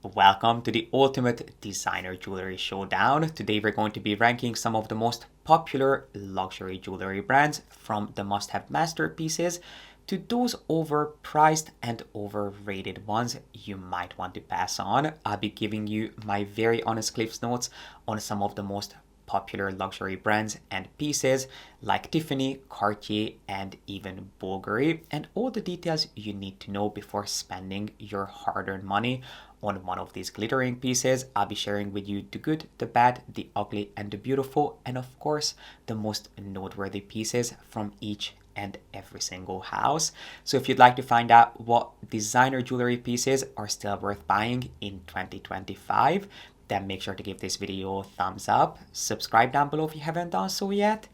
Welcome to the ultimate designer jewelry showdown. Today we're going to be ranking some of the most popular luxury jewelry brands, from the must-have masterpieces to those overpriced and overrated ones you might want to pass on. I'll be giving you my very honest Cliff's Notes on some of the most popular luxury brands and pieces like Tiffany, Cartier, and even Bvlgari, and all the details you need to know before spending your hard-earned money on one of these glittering pieces. I'll be sharing with you the good, the bad, the ugly, and the beautiful, and of course, the most noteworthy pieces from each and every single house. So if you'd like to find out what designer jewelry pieces are still worth buying in 2025, then make sure to give this video a thumbs up, subscribe down below if you haven't done so yet,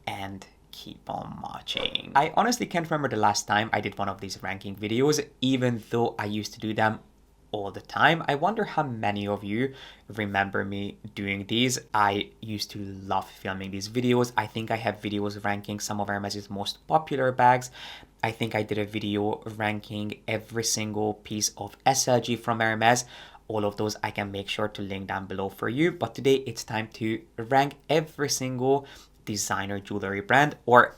and keep on watching. I honestly can't remember the last time I did one of these ranking videos, even though I used to do them all the time. I wonder how many of you remember me doing these. I used to love filming these videos. I think I have videos ranking some of Hermès' most popular bags. I think I did a video ranking every single piece of SLG from Hermès. All of those I can make sure to link down below for you. But today it's time to rank every single designer jewelry brand, or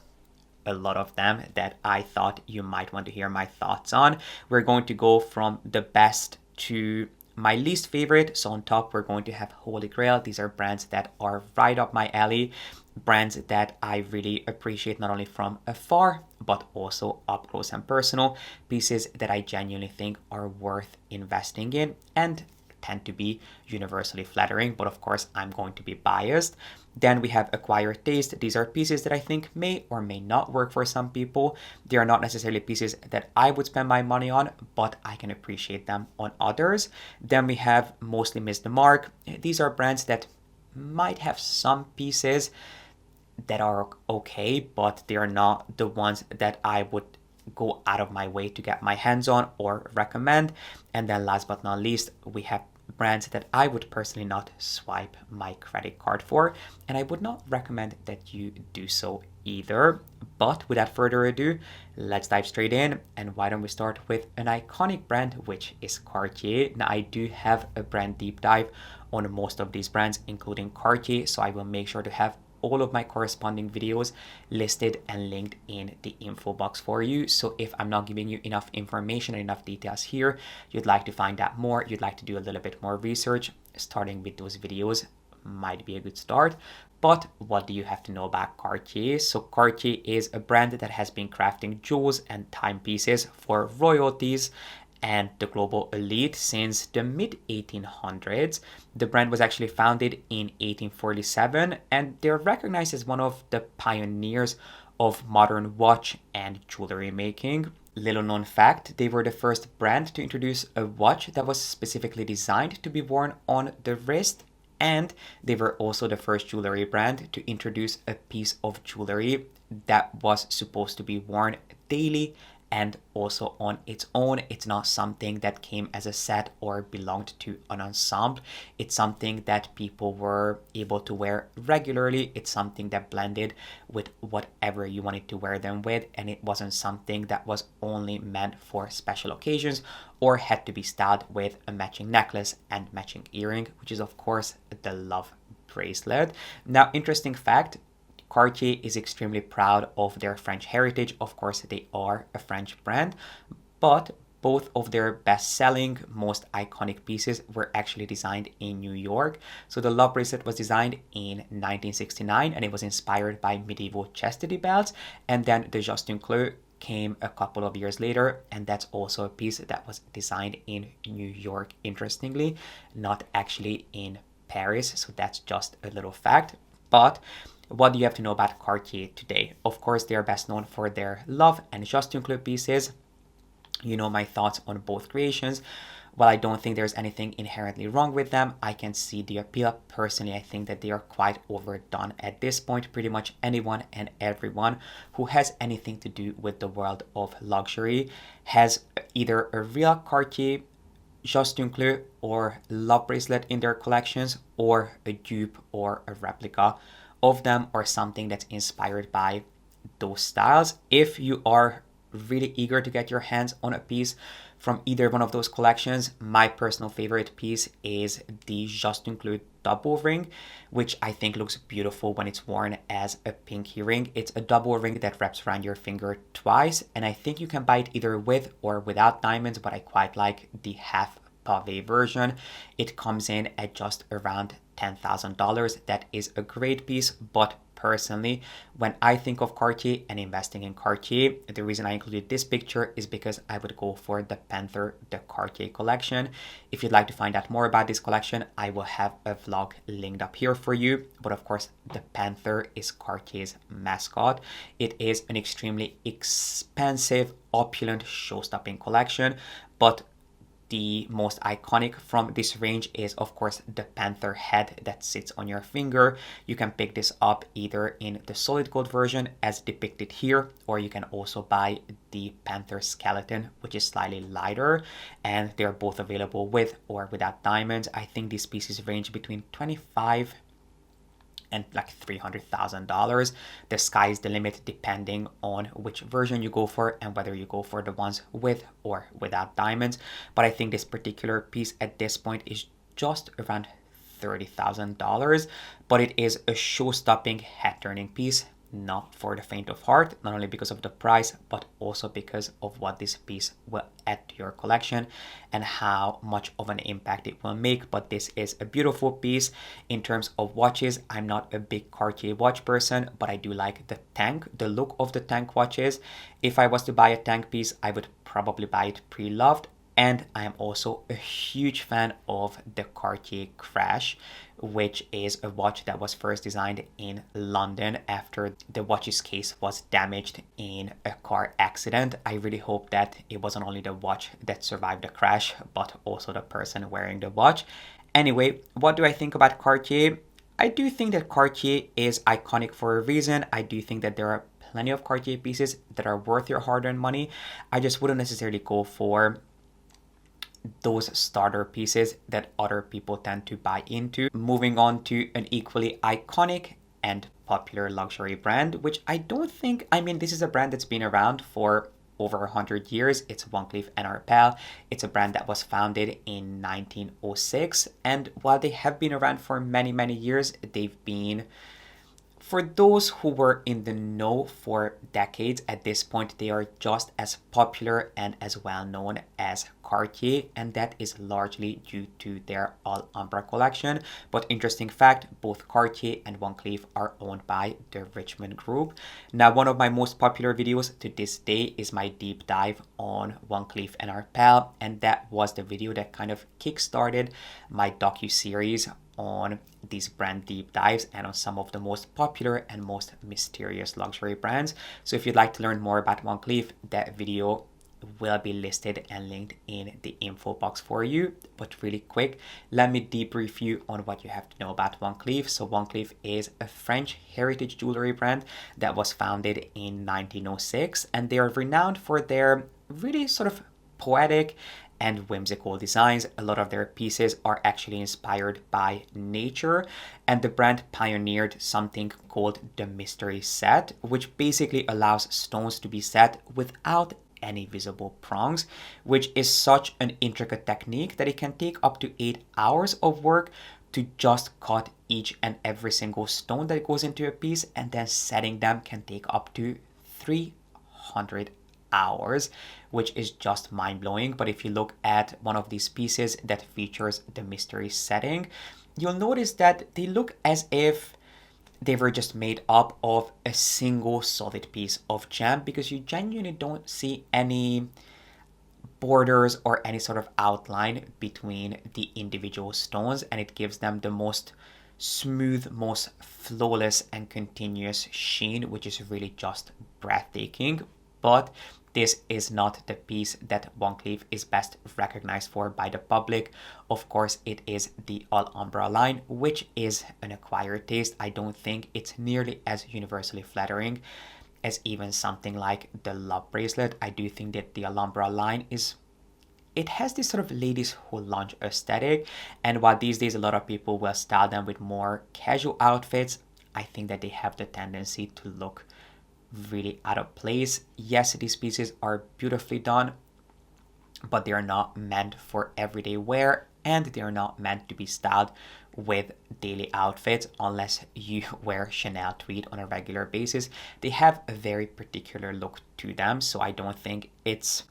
a lot of them that I thought you might want to hear my thoughts on. We're going to go from the best to my least favorite. So on top, we're going to have Holy Grail. These are brands that are right up my alley, brands that I really appreciate not only from afar, but also up close and personal, pieces that I genuinely think are worth investing in and tend to be universally flattering, but of course I'm going to be biased. Then we have Acquired Taste. These are pieces that I think may or may not work for some people. They are not necessarily pieces that I would spend my money on, but I can appreciate them on others. Then we have Mostly Missed the Mark. These are brands that might have some pieces that are okay, but they are not the ones that I would go out of my way to get my hands on or recommend. And then last but not least, we have brands that I would personally not swipe my credit card for, and I would not recommend that you do so either. But without further ado, let's dive straight in. And why don't we start with an iconic brand, which is Cartier. Now I do have a brand deep dive on most of these brands, including Cartier, so I will make sure to have all of my corresponding videos listed and linked in the info box for you. So if I'm not giving you enough information and enough details here, you'd like to find out more, you'd like to do a little bit more research, starting with those videos might be a good start. But what do you have to know about Cartier? So Cartier is a brand that has been crafting jewels and timepieces for royalties and the global elite since the mid-1800s. The brand was actually founded in 1847, and they're recognized as one of the pioneers of modern watch and jewelry making. Little known fact, they were the first brand to introduce a watch that was specifically designed to be worn on the wrist, and they were also the first jewelry brand to introduce a piece of jewelry that was supposed to be worn daily and also on its own. It's not something that came as a set or belonged to an ensemble. It's something that people were able to wear regularly. It's something that blended with whatever you wanted to wear them with, and it wasn't something that was only meant for special occasions or had to be styled with a matching necklace and matching earring, which is of course the Love bracelet. Now, interesting fact, Cartier is extremely proud of their French heritage. Of course, they are a French brand, but both of their best-selling, most iconic pieces were actually designed in New York. So the Love bracelet was designed in 1969, and it was inspired by medieval chastity belts. And then the Justin Cleux came a couple of years later, and that's also a piece that was designed in New York, interestingly, not actually in Paris. So that's just a little fact. But what do you have to know about Cartier today? Of course, they are best known for their Love and Justin Cleux pieces. You know my thoughts on both creations. While I don't think there's anything inherently wrong with them, I can see the appeal. Personally, I think that they are quite overdone at this point. Pretty much anyone and everyone who has anything to do with the world of luxury has either a real Cartier, Justin Cleux, or Love bracelet in their collections, or a dupe or a replica of them, or something that's inspired by those styles. If you are really eager to get your hands on a piece from either one of those collections. My personal favorite piece is the Just Include double ring, which I think looks beautiful when it's worn as a pinky ring. It's a double ring that wraps around your finger twice, and I think you can buy it either with or without diamonds, but I quite like the half pavé version. It comes in at just around $10,000. That is a great piece, but personally, when I think of Cartier and investing in Cartier, the reason I included this picture is because I would go for the Panther, the Cartier collection. If you'd like to find out more about this collection, I will have a vlog linked up here for you. But of course, the Panther is Cartier's mascot. It is an extremely expensive, opulent, show-stopping collection, but the most iconic from this range is, of course, the panther head that sits on your finger. You can pick this up either in the solid gold version as depicted here, or you can also buy the panther skeleton, which is slightly lighter, and they're both available with or without diamonds. I think these pieces range between $25,000 and like $300,000. The sky is the limit depending on which version you go for and whether you go for the ones with or without diamonds. But I think this particular piece at this point is just around $30,000, but it is a show-stopping, head-turning piece. Not for the faint of heart, not only because of the price, but also because of what this piece will add to your collection and how much of an impact it will make. But this is a beautiful piece. In terms of watches, I'm not a big Cartier watch person, but I do like the tank, the look of the tank watches. If I was to buy a tank piece, I would probably buy it pre-loved. And I am also a huge fan of the Cartier Crash, which is a watch that was first designed in London after the watch's case was damaged in a car accident. I really hope that it wasn't only the watch that survived the crash, but also the person wearing the watch. Anyway, what do I think about Cartier? I do think that Cartier is iconic for a reason. I do think that there are plenty of Cartier pieces that are worth your hard-earned money. I just wouldn't necessarily go for those starter pieces that other people tend to buy into. Moving on to an equally iconic and popular luxury brand, which I don't think, I mean, this is a brand that's been around for over 100 years. It's Van Cleef & Arpels. It's a brand that was founded in 1906. And while they have been around for many, many years, they've been, for those who were in the know for decades, at this point, they are just as popular and as well known as Cartier, and that is largely due to their Alhambra collection. But interesting fact, both Cartier and Van Cleef are owned by the Richemont Group. Now, one of my most popular videos to this day is my deep dive on Van Cleef & Arpels, and that was the video that kind of kickstarted my docu-series on these brand deep dives and on some of the most popular and most mysterious luxury brands. So if you'd like to learn more about Van Cleef, that video will be listed and linked in the info box for you. But really quick, let me debrief you on what you have to know about Van Cleef. So Van Cleef is a French heritage jewelry brand that was founded in 1906, and they are renowned for their really sort of poetic and whimsical designs. A lot of their pieces are actually inspired by nature, and the brand pioneered something called the mystery set, which basically allows stones to be set without any visible prongs, which is such an intricate technique that it can take up to 8 hours of work to just cut each and every single stone that goes into a piece, and then setting them can take up to 300 hours, which is just mind-blowing. But if you look at one of these pieces that features the mystery setting, you'll notice that they look as if they were just made up of a single solid piece of gem, because you genuinely don't see any borders or any sort of outline between the individual stones, and it gives them the most smooth, most flawless and continuous sheen, which is really just breathtaking. But this is not the piece that Van Cleef is best recognized for by the public. Of course, it is the Alhambra line, which is an acquired taste. I don't think it's nearly as universally flattering as even something like the Love bracelet. I do think that the Alhambra line it has this sort of ladies who lounge aesthetic, and while these days a lot of people will style them with more casual outfits, I think that they have the tendency to look really out of place. Yes, these pieces are beautifully done, but they are not meant for everyday wear, and they are not meant to be styled with daily outfits unless you wear Chanel tweed on a regular basis. They have a very particular look to them, so I don't think it's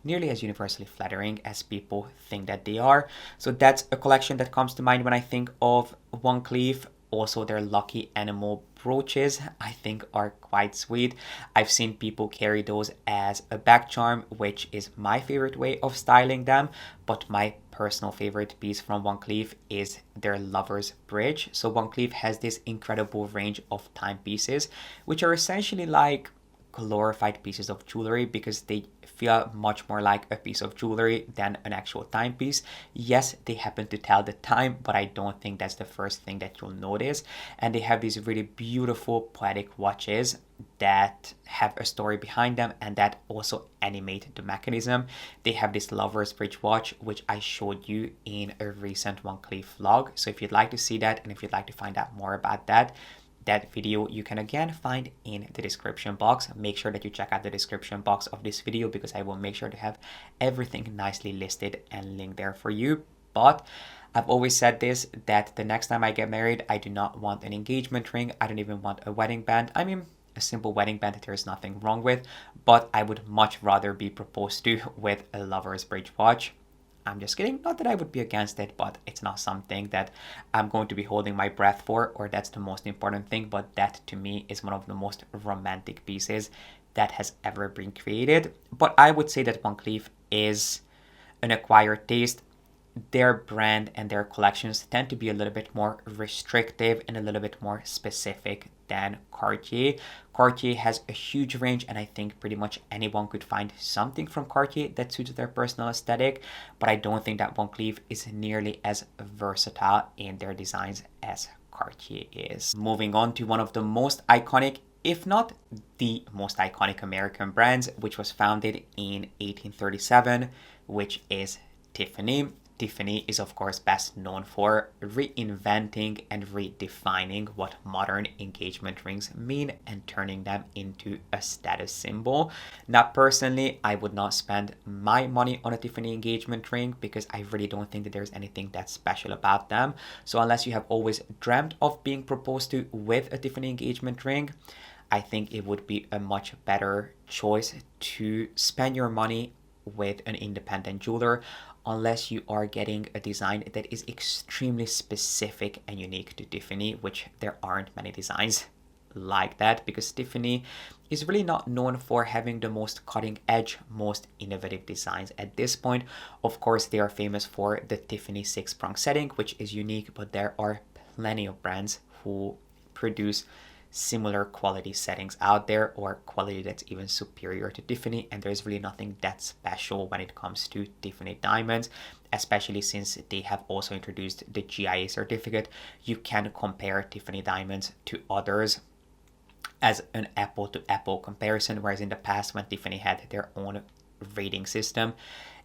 nearly as universally flattering as people think that they are. So that's a collection that comes to mind when I think of Van Cleef. Also, their lucky animal brooches, I think, are quite sweet. I've seen people carry those as a back charm, which is my favorite way of styling them. But my personal favorite piece from Van Cleef is their Lover's Bridge. So Van Cleef has this incredible range of timepieces, which are essentially like glorified pieces of jewelry because they feel much more like a piece of jewelry than an actual timepiece. Yes, they happen to tell the time, but I don't think that's the first thing that you'll notice. And they have these really beautiful poetic watches that have a story behind them and that also animate the mechanism. They have this Lover's Bridge watch, which I showed you in a recent Van Cleef vlog. So if you'd like to see that and if you'd like to find out more about that video you can again find in the description box. Make sure that you check out the description box of this video because I will make sure to have everything nicely listed and linked there for you. But I've always said this, that the next time I get married, I do not want an engagement ring. I don't even want a wedding band. I mean, a simple wedding band there's nothing wrong with, but I would much rather be proposed to with a Lover's Bridge watch. I'm just kidding. Not that I would be against it, but it's not something that I'm going to be holding my breath for, or that's the most important thing. But that to me is one of the most romantic pieces that has ever been created. But I would say that Van Cleef is an acquired taste. Their brand and their collections tend to be a little bit more restrictive and a little bit more specific than Cartier. Cartier has a huge range, and I think pretty much anyone could find something from Cartier that suits their personal aesthetic, but I don't think that Van Cleef is nearly as versatile in their designs as Cartier is. Moving on to one of the most iconic, if not the most iconic American brands, which was founded in 1837, which is Tiffany. Tiffany is of course best known for reinventing and redefining what modern engagement rings mean and turning them into a status symbol. Now personally, I would not spend my money on a Tiffany engagement ring because I really don't think that there's anything that special about them. So unless you have always dreamt of being proposed to with a Tiffany engagement ring, I think it would be a much better choice to spend your money with an independent jeweler, unless you are getting a design that is extremely specific and unique to Tiffany, which there aren't many designs like that because Tiffany is really not known for having the most cutting edge, most innovative designs at this point. Of course, they are famous for the Tiffany 6-prong setting, which is unique, but there are plenty of brands who produce similar quality settings out there or quality that's even superior to Tiffany, and there's really nothing that special when it comes to Tiffany diamonds, especially since they have also introduced the GIA certificate. You can compare Tiffany diamonds to others as an apple-to-apple comparison, whereas in the past when Tiffany had their own rating system,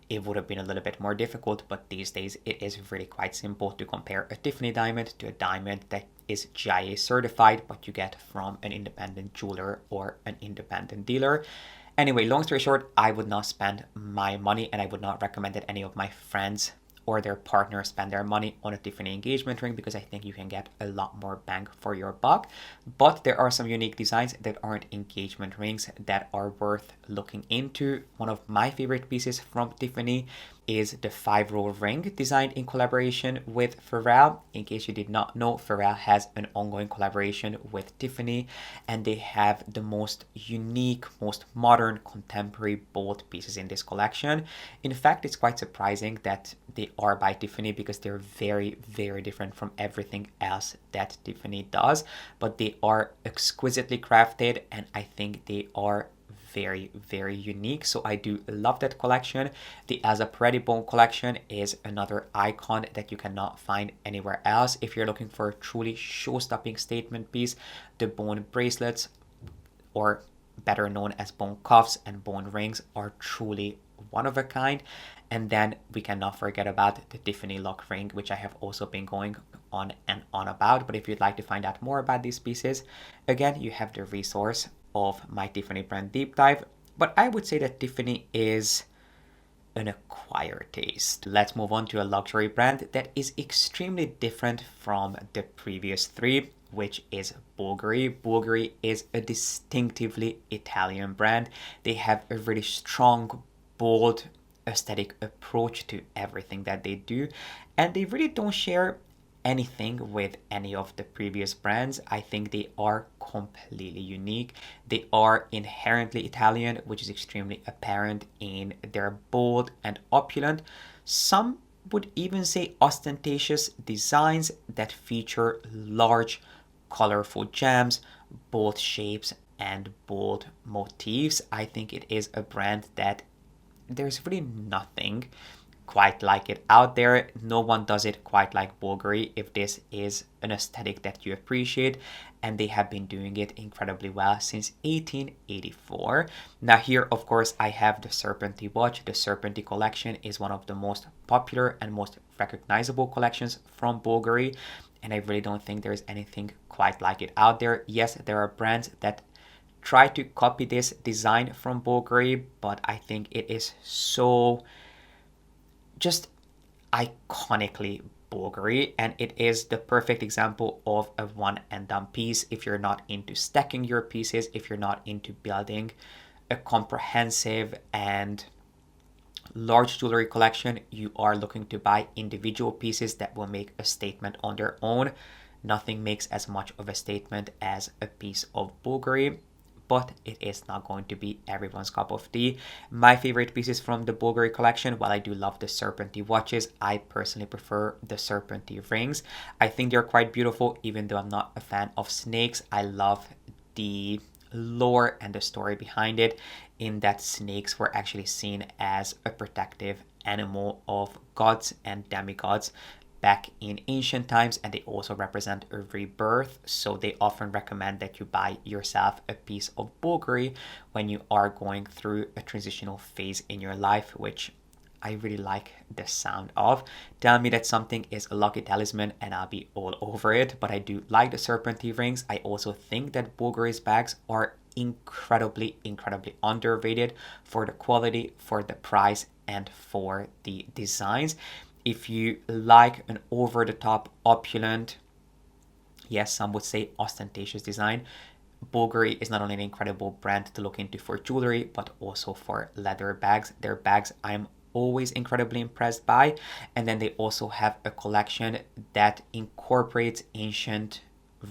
it would have been a little bit more difficult, but these days it is really quite simple to compare a Tiffany diamond to a diamond that is GIA certified, but you get from an independent jeweler or an independent dealer. Anyway, long story short, I would not spend my money, and I would not recommend that any of my friends or their partners spend their money on a Tiffany engagement ring because I think you can get a lot more bang for your buck. But there are some unique designs that aren't engagement rings that are worth looking into. One of my favorite pieces from Tiffany is the 5-row ring designed in collaboration with Pharrell. In case you did not know, Pharrell has an ongoing collaboration with Tiffany, and they have the most unique, most modern, contemporary, bold pieces in this collection. In fact, it's quite surprising that they are by Tiffany because they're very, very different from everything else that Tiffany does, but they are exquisitely crafted, and I think they are very, very unique. So I do love that collection. The Elsa Peretti collection is another icon that you cannot find anywhere else. If you're looking for a truly show-stopping statement piece, the bone bracelets, or better known as bone cuffs and bone rings, are truly one of a kind. And then we cannot forget about the Tiffany lock ring, which I have also been going on and on about. But if you'd like to find out more about these pieces, again, you have the resource of my Tiffany brand deep dive. But I would say that Tiffany is an acquired taste. Let's move on to a luxury brand that is extremely different from the previous three, which is Bvlgari. Bvlgari is a distinctively Italian brand. They have a really strong, bold, aesthetic approach to everything that they do, and they really don't share anything with any of the previous brands. I think they are completely unique. They are inherently Italian, which is extremely apparent in their bold and opulent, some would even say ostentatious designs that feature large, colorful gems, bold shapes, and bold motifs. I think it is a brand that there's really nothing quite like it out there. No one does it quite like Bvlgari if this is an aesthetic that you appreciate, and they have been doing it incredibly well since 1884. Now here, of course, I have the Serpentine watch. The Serpentine collection is one of the most popular and most recognizable collections from Bvlgari, and I really don't think there's anything quite like it out there. Yes, there are brands that try to copy this design from Bvlgari, but I think it is so just iconically Bvlgari, and it is the perfect example of a one and done piece. If you're not into stacking your pieces, if you're not into building a comprehensive and large jewelry collection, you are looking to buy individual pieces that will make a statement on their own. Nothing makes as much of a statement as a piece of Bvlgari, but it is not going to be everyone's cup of tea. My favorite pieces from the Bvlgari collection, while I do love the Serpentine watches, I personally prefer the Serpentine rings. I think they're quite beautiful, even though I'm not a fan of snakes. I love the lore and the story behind it, in that snakes were actually seen as a protective animal of gods and demigods back in ancient times, and they also represent a rebirth. So they often recommend that you buy yourself a piece of Bvlgari when you are going through a transitional phase in your life, which I really like the sound of. Tell me that something is a lucky talisman and I'll be all over it, but I do like the Serpentine rings. I also think that Bvlgari's bags are incredibly underrated for the quality, for the price, and for the designs. If you like an over-the-top, opulent, yes, some would say ostentatious design, Bvlgari is not only an incredible brand to look into for jewelry, but also for leather bags. Their bags I'm always incredibly impressed by. And then they also have a collection that incorporates ancient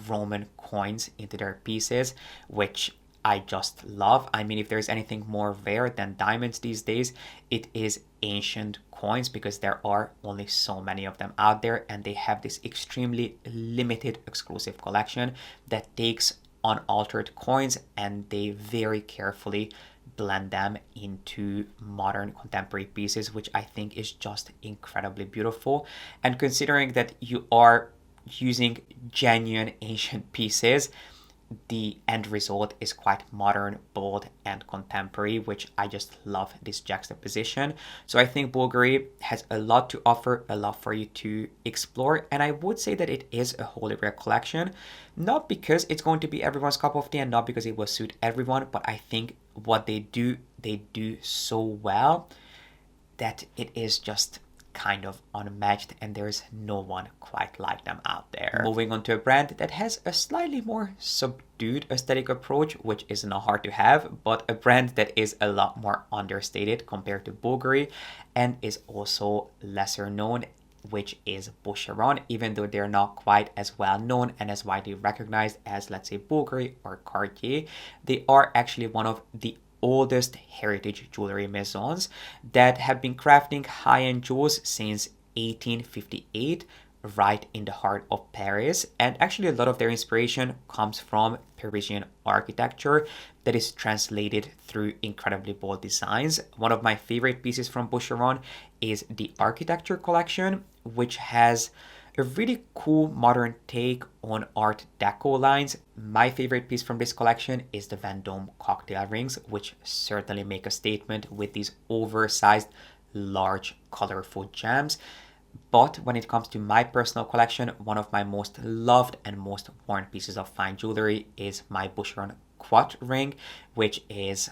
Roman coins into their pieces, which I just love. I mean, if there's anything more rare than diamonds these days, it is ancient coins, because there are only so many of them out there, and they have this extremely limited exclusive collection that takes unaltered coins and they very carefully blend them into modern contemporary pieces, which I think is just incredibly beautiful. And considering that you are using genuine ancient pieces, the end result is quite modern, bold, and contemporary, which I just love this juxtaposition. So I think Bvlgari has a lot to offer, a lot for you to explore, and I would say that it is a holy rare collection, not because it's going to be everyone's cup of tea and not because it will suit everyone, but I think what they do so well that it is just kind of unmatched, and there's no one quite like them out there. Moving on to a brand that has a slightly more subdued aesthetic approach, which is not hard to have, but a brand that is a lot more understated compared to Bvlgari and is also lesser known, which is Buccellati. Even though they're not quite as well known and as widely recognized as, let's say, Bvlgari or Cartier, they are actually one of the oldest heritage jewelry maisons that have been crafting high-end jewels since 1858, right in the heart of Paris. And actually a lot of their inspiration comes from Parisian architecture that is translated through incredibly bold designs. One of my favorite pieces from Buccellati is the architecture collection, which has a really cool modern take on Art Deco lines. My favorite piece from this collection is the Vendôme cocktail rings, which certainly make a statement with these oversized, large, colorful gems. But when it comes to my personal collection, one of my most loved and most worn pieces of fine jewelry is my Buccellati Quat ring, which is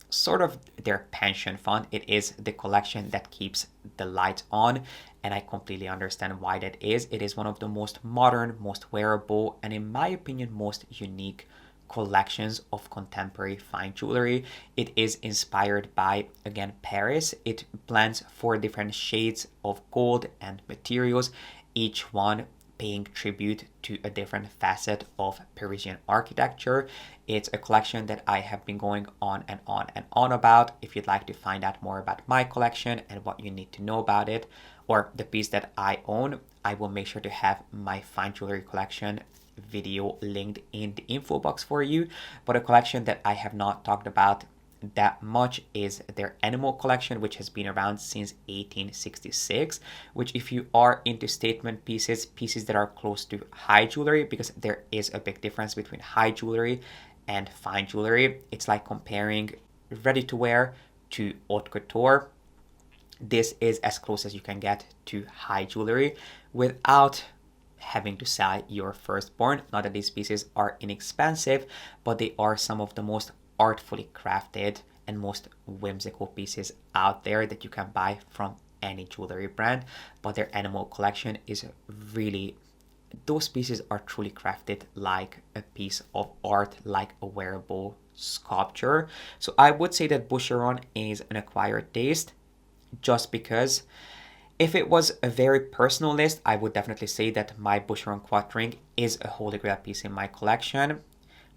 sort of their pension fund. It is the collection that keeps the lights on, and I completely understand why that is. It is one of the most modern, most wearable, and in my opinion, most unique collections of contemporary fine jewelry. It is inspired by, again, Paris. It blends 4 different shades of gold and materials, each one paying tribute to a different facet of Parisian architecture. It's a collection that I have been going on and on and on about. If you'd like to find out more about my collection and what you need to know about it, or the piece that I own, I will make sure to have my fine jewelry collection video linked in the info box for you. But a collection that I have not talked about that much is their animal collection, which has been around since 1866, which, if you are into statement pieces, pieces that are close to high jewelry, because there is a big difference between high jewelry and fine jewelry. It's like comparing ready to wear to haute couture. This is as close as you can get to high jewelry without having to sell your firstborn. Not that these pieces are inexpensive, but they are some of the most artfully crafted and most whimsical pieces out there that you can buy from any jewelry brand. But their animal collection is really, those pieces are truly crafted like a piece of art, like a wearable sculpture. So I would say that Boucheron is an acquired taste, just because if it was a very personal list, I would definitely say that my Boucheron Quat ring is a holy grail piece in my collection.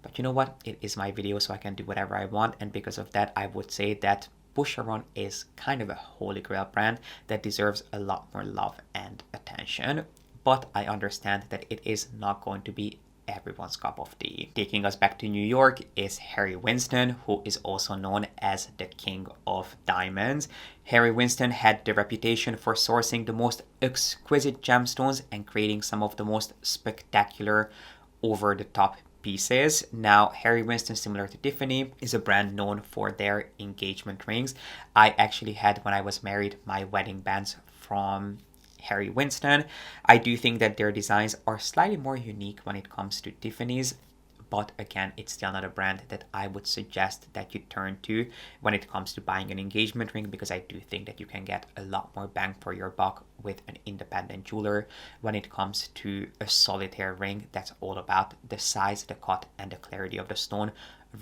But you know what? It is my video, so I can do whatever I want. And because of that, I would say that Boucheron is kind of a holy grail brand that deserves a lot more love and attention. But I understand that it is not going to be everyone's cup of tea. Taking us back to New York is Harry Winston, who is also known as the King of Diamonds. Harry Winston had the reputation for sourcing the most exquisite gemstones and creating some of the most spectacular, over-the-top pieces. Now, Harry Winston, similar to Tiffany, is a brand known for their engagement rings. I actually had, when I was married, my wedding bands from Harry Winston. I do think that their designs are slightly more unique when it comes to Tiffany's, but again, it's still not a brand that I would suggest that you turn to when it comes to buying an engagement ring, because I do think that you can get a lot more bang for your buck with an independent jeweler when it comes to a solitaire ring that's all about the size, the cut, and the clarity of the stone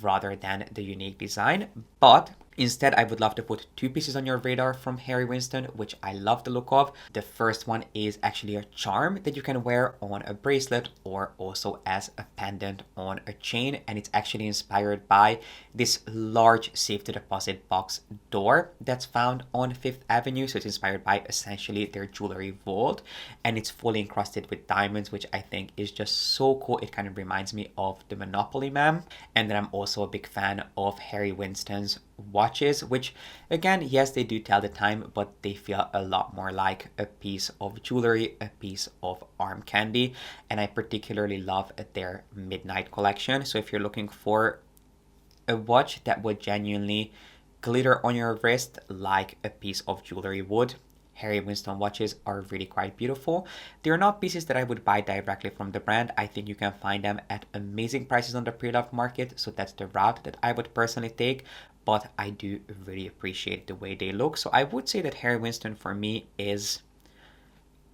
rather than the unique design. But instead, I would love to put 2 pieces on your radar from Harry Winston, which I love the look of. The first one is actually a charm that you can wear on a bracelet or also as a pendant on a chain. And it's actually inspired by this large safety deposit box door that's found on 5th Avenue. So it's inspired by essentially their jewelry vault, and it's fully encrusted with diamonds, which I think is just so cool. It kind of reminds me of the Monopoly Man. And then I'm also a big fan of Harry Winston's watches, which again, yes, they do tell the time, but they feel a lot more like a piece of jewelry, a piece of arm candy. And I particularly love their midnight collection. So if you're looking for a watch that would genuinely glitter on your wrist like a piece of jewelry would, Harry Winston watches are really quite beautiful. They're not pieces that I would buy directly from the brand. I think you can find them at amazing prices on the pre-loved market, so that's the route that I would personally take. But I do really appreciate the way they look. So I would say that Harry Winston for me is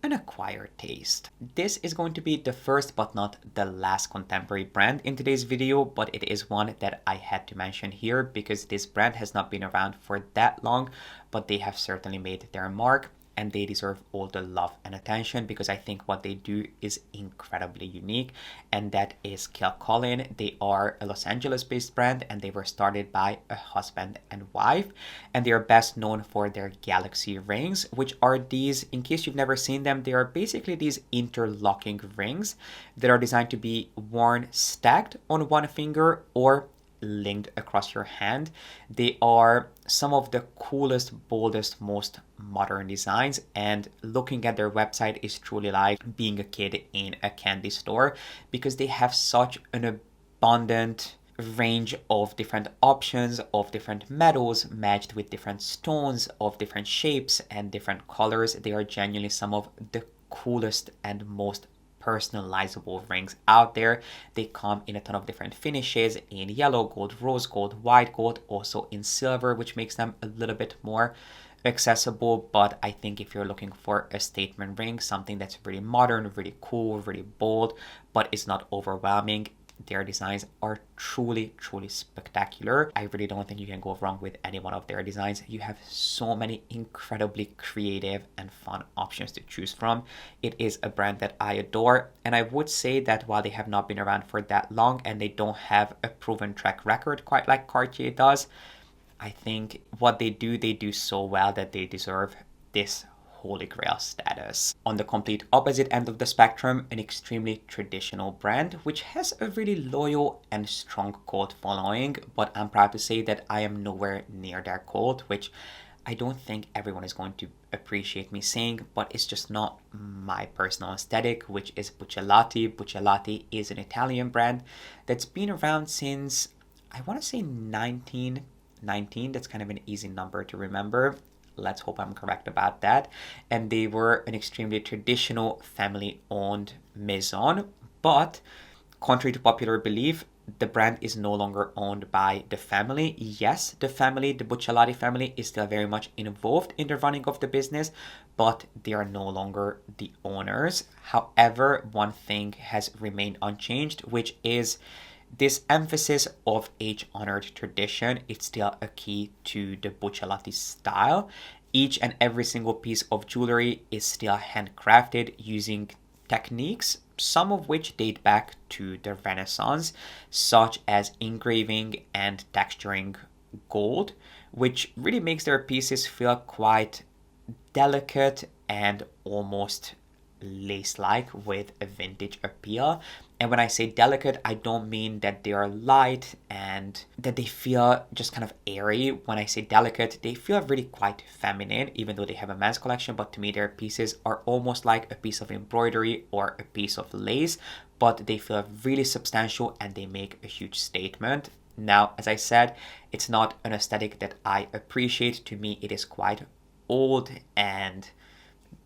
an acquired taste. This is going to be the first but not the last contemporary brand in today's video, but it is one that I had to mention here because this brand has not been around for that long, but they have certainly made their mark. And they deserve all the love and attention because I think what they do is incredibly unique, and that is Kilcollin. They are a Los Angeles-based brand, and they were started by a husband and wife, and they are best known for their Galaxy rings, which are these, in case you've never seen them, they are basically these interlocking rings that are designed to be worn stacked on one finger or linked across your hand. They are some of the coolest, boldest, most modern designs, and looking at their website is truly like being a kid in a candy store because they have such an abundant range of different options of different metals matched with different stones of different shapes and different colors. They are genuinely some of the coolest and most personalizable rings out there. They come in a ton of different finishes, in yellow gold, rose gold, white gold, also in silver, which makes them a little bit more accessible. But I think if you're looking for a statement ring, something that's really modern, really cool, really bold, but it's not overwhelming, their designs are truly spectacular. I really don't think you can go wrong with any one of their designs. You have so many incredibly creative and fun options to choose from. It is a brand that I adore, and I would say that while they have not been around for that long and they don't have a proven track record quite like Cartier does, I think what they do so well that they deserve this holy grail status. On the complete opposite end of the spectrum, an extremely traditional brand which has a really loyal and strong cult following, but I'm proud to say that I am nowhere near their cult, which I don't think everyone is going to appreciate me saying, but it's just not my personal aesthetic, which is Buccellati. Buccellati is an Italian brand that's been around since, I want to say 1919. That's kind of an easy number to remember. Let's hope I'm correct about that. And they were an extremely traditional family-owned maison, but contrary to popular belief, the brand is no longer owned by the family. Yes, the family, the Buccellati family, is still very much involved in the running of the business, but they are no longer the owners. However, one thing has remained unchanged, which is this emphasis of age-honored tradition. It's still a key to the Buccellati style. Each and every single piece of jewelry is still handcrafted using techniques, some of which date back to the Renaissance, such as engraving and texturing gold, which really makes their pieces feel quite delicate and almost lace-like with a vintage appeal. And when I say delicate, I don't mean that they are light and that they feel just kind of airy. When I say delicate, they feel really quite feminine, even though they have a men's collection. But to me, their pieces are almost like a piece of embroidery or a piece of lace, but they feel really substantial and they make a huge statement. Now, as I said, it's not an aesthetic that I appreciate. To me, it is quite old and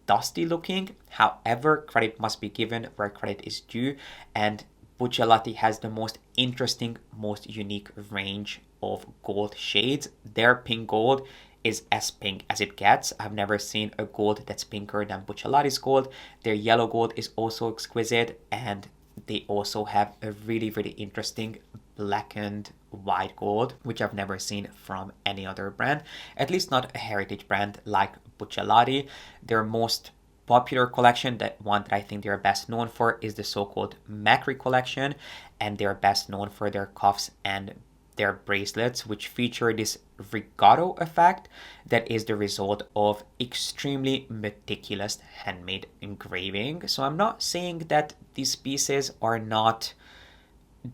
dusty looking. However, credit must be given where credit is due, and Buccellati has the most interesting, most unique range of gold shades. Their pink gold is as pink as it gets. I've never seen a gold that's pinker than Buccellati's gold. Their yellow gold is also exquisite, and they also have a really interesting blackened white gold, which I've never seen from any other brand, at least not a heritage brand like Buccellati. Their most popular collection, that one that I think they're best known for, is the so-called Macri collection, and they're best known for their cuffs and their bracelets, which feature this regato effect that is the result of extremely meticulous handmade engraving. So I'm not saying that these pieces are not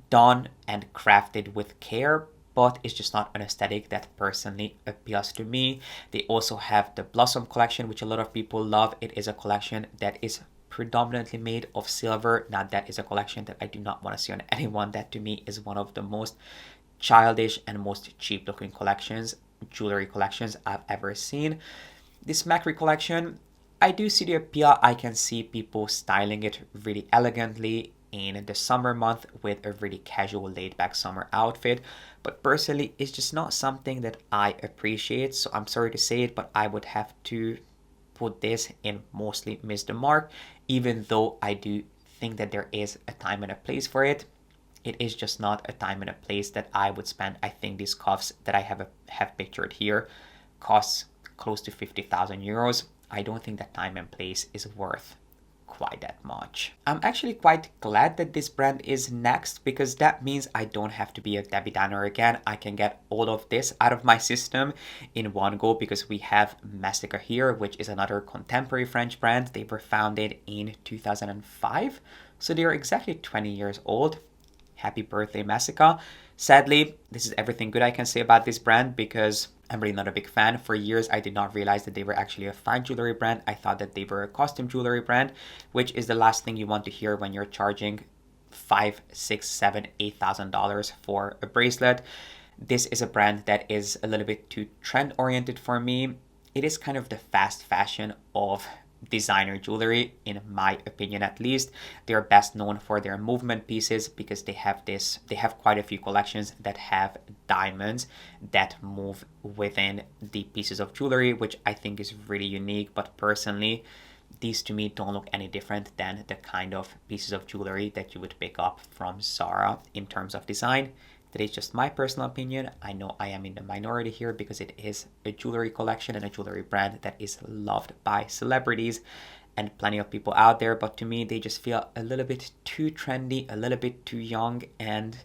done and crafted with care, but it's just not an aesthetic that personally appeals to me. They also have the Blossom collection, which a lot of people love. It is a collection that is predominantly made of silver. Now, that is a collection that I do not want to see on anyone. That to me is one of the most childish and most cheap looking jewelry collections I've ever seen. This Macri collection, I do see the appeal. I can see people styling it really elegantly in the summer month with a really casual laid-back summer outfit, but personally it's just not something that I appreciate. So I'm sorry to say it, but I would have to put this in mostly miss the mark, even though I do think that there is a time and a place for it. It is just not a time and a place that I would spend. I think these cuffs that I have pictured here costs close to 50,000 euros. I don't think that time and place is worth quite that much. I'm actually quite glad that this brand is next, because that means I don't have to be a Debbie Downer again. I can get all of this out of my system in one go, because we have Messika here, which is another contemporary French brand. They were founded in 2005, so they are exactly 20 years old. Happy birthday, Messika. Sadly, this is everything good I can say about this brand, because I'm really not a big fan. For years, I did not realize that they were actually a fine jewelry brand. I thought that they were a costume jewelry brand, which is the last thing you want to hear when you're charging $5,000, $6,000, $7,000, $8,000 for a bracelet. This is a brand that is a little bit too trend oriented for me. It is kind of the fast fashion of designer jewelry, in my opinion at least. They're best known for their movement pieces because they have quite a few collections that have diamonds that move within the pieces of jewelry, which I think is really unique. But personally, these to me don't look any different than the kind of pieces of jewelry that you would pick up from Zara in terms of design. That is just my personal opinion. I know I am in the minority here because it is a jewelry collection and a jewelry brand that is loved by celebrities and plenty of people out there. But to me, they just feel a little bit too trendy, a little bit too young, and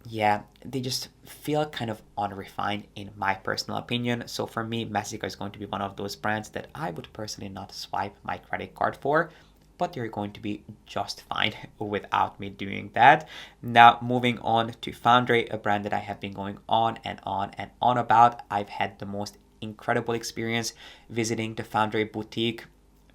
yeah, they just feel kind of unrefined in my personal opinion. So for me, Messika is going to be one of those brands that I would personally not swipe my credit card for, but you're going to be just fine without me doing that. Now, moving on to Foundrae, a brand that I have been going on and on and on about. I've had the most incredible experience visiting the Foundrae boutique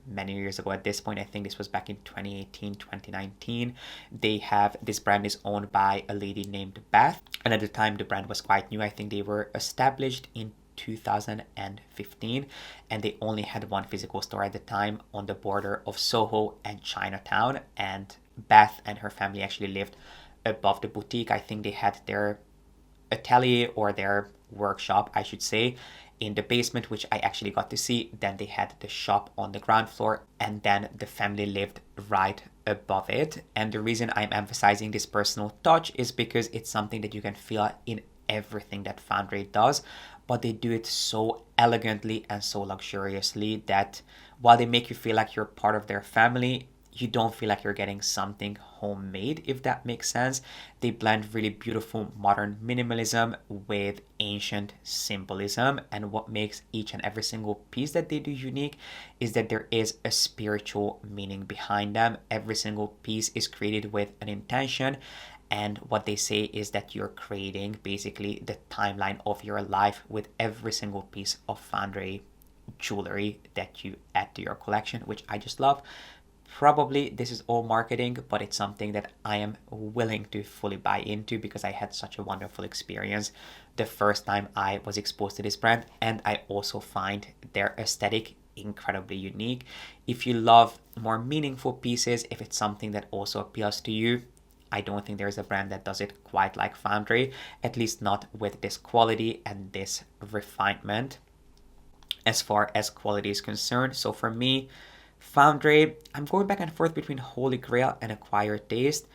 many years ago at this point. I think this was back in 2018, 2019. This brand is owned by a lady named Beth. And at the time, the brand was quite new. I think they were established in 2015, and they only had one physical store at the time on the border of Soho and Chinatown. And Beth and her family actually lived above the boutique. I think they had their atelier or their workshop, I should say, in the basement, which I actually got to see. Then they had the shop on the ground floor, and then the family lived right above it. And the reason I'm emphasizing this personal touch is because it's something that you can feel in everything that Foundrae does, but they do it so elegantly and so luxuriously that while they make you feel like you're part of their family, you don't feel like you're getting something homemade, if that makes sense. They blend really beautiful modern minimalism with ancient symbolism, and what makes each and every single piece that they do unique is that there is a spiritual meaning behind them. Every single piece is created with an intention, and what they say is that you're creating basically the timeline of your life with every single piece of Foundrae jewelry that you add to your collection, which I just love. Probably this is all marketing, but it's something that I am willing to fully buy into because I had such a wonderful experience the first time I was exposed to this brand, and I also find their aesthetic incredibly unique. If you love more meaningful pieces, if it's something that also appeals to you, I don't think there's a brand that does it quite like Foundrae, at least not with this quality and this refinement as far as quality is concerned. So for me, Foundrae, I'm going back and forth between Holy Grail and Acquired Taste.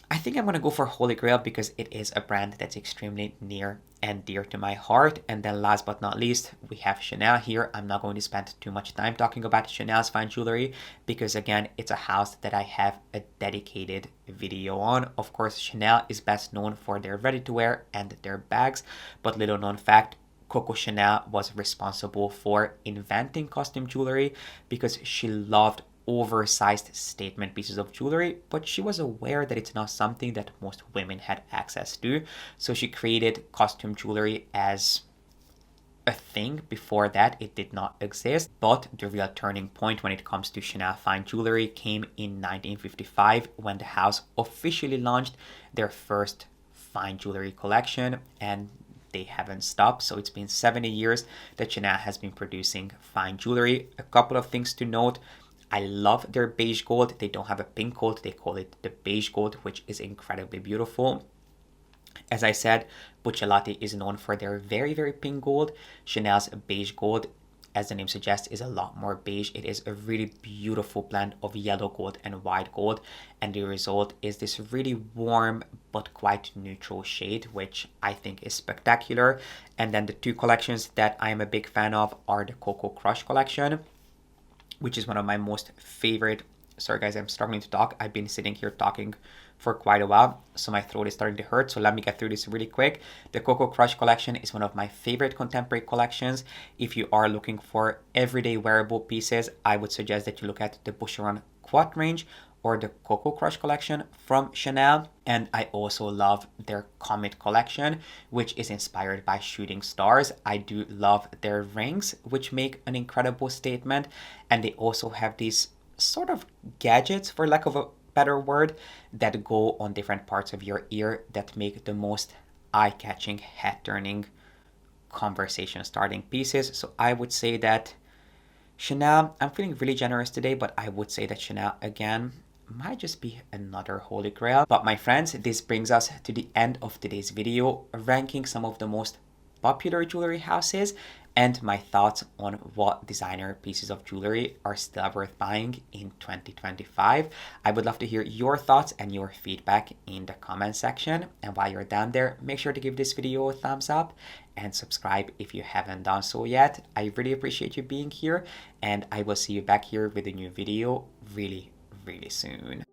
I think I'm going to go for Holy Grail because it is a brand that's extremely near and dear to my heart. And then last but not least, we have Chanel here. I'm not going to spend too much time talking about Chanel's fine jewelry because, again, it's a house that I have a dedicated video on. Of course, Chanel is best known for their ready-to-wear and their bags, but little known fact, Coco Chanel was responsible for inventing costume jewelry because she loved oversized statement pieces of jewelry, but she was aware that it's not something that most women had access to. So she created costume jewelry as a thing. Before that, it did not exist. But the real turning point when it comes to Chanel fine jewelry came in 1955 when the house officially launched their first fine jewelry collection, and they haven't stopped. So it's been 70 years that Chanel has been producing fine jewelry. A couple of things to note. I love their beige gold. They don't have a pink gold. They call it the beige gold, which is incredibly beautiful. As I said, Buccellati is known for their very, very pink gold. Chanel's beige gold, as the name suggests, is a lot more beige. It is a really beautiful blend of yellow gold and white gold, and the result is this really warm but quite neutral shade, which I think is spectacular. And then the two collections that I am a big fan of are the Coco Crush collection, which is one of my most favorite. Sorry guys, I'm struggling to talk. I've been sitting here talking for quite a while, so my throat is starting to hurt. So let me get through this really quick. The Coco Crush collection is one of my favorite contemporary collections. If you are looking for everyday wearable pieces, I would suggest that you look at the Boucheron Quad range or the Coco Crush collection from Chanel. And I also love their Comet collection, which is inspired by shooting stars. I do love their rings, which make an incredible statement. And they also have these sort of gadgets, for lack of a better word, that go on different parts of your ear that make the most eye-catching, head-turning, conversation-starting pieces. So I would say that Chanel, I'm feeling really generous today, but I would say that Chanel again might just be another holy grail. But my friends, this brings us to the end of today's video, ranking some of the most popular jewelry houses and my thoughts on what designer pieces of jewelry are still worth buying in 2025. I would love to hear your thoughts and your feedback in the comment section. And while you're down there, make sure to give this video a thumbs up and subscribe if you haven't done so yet. I really appreciate you being here, and I will see you back here with a new video really soon.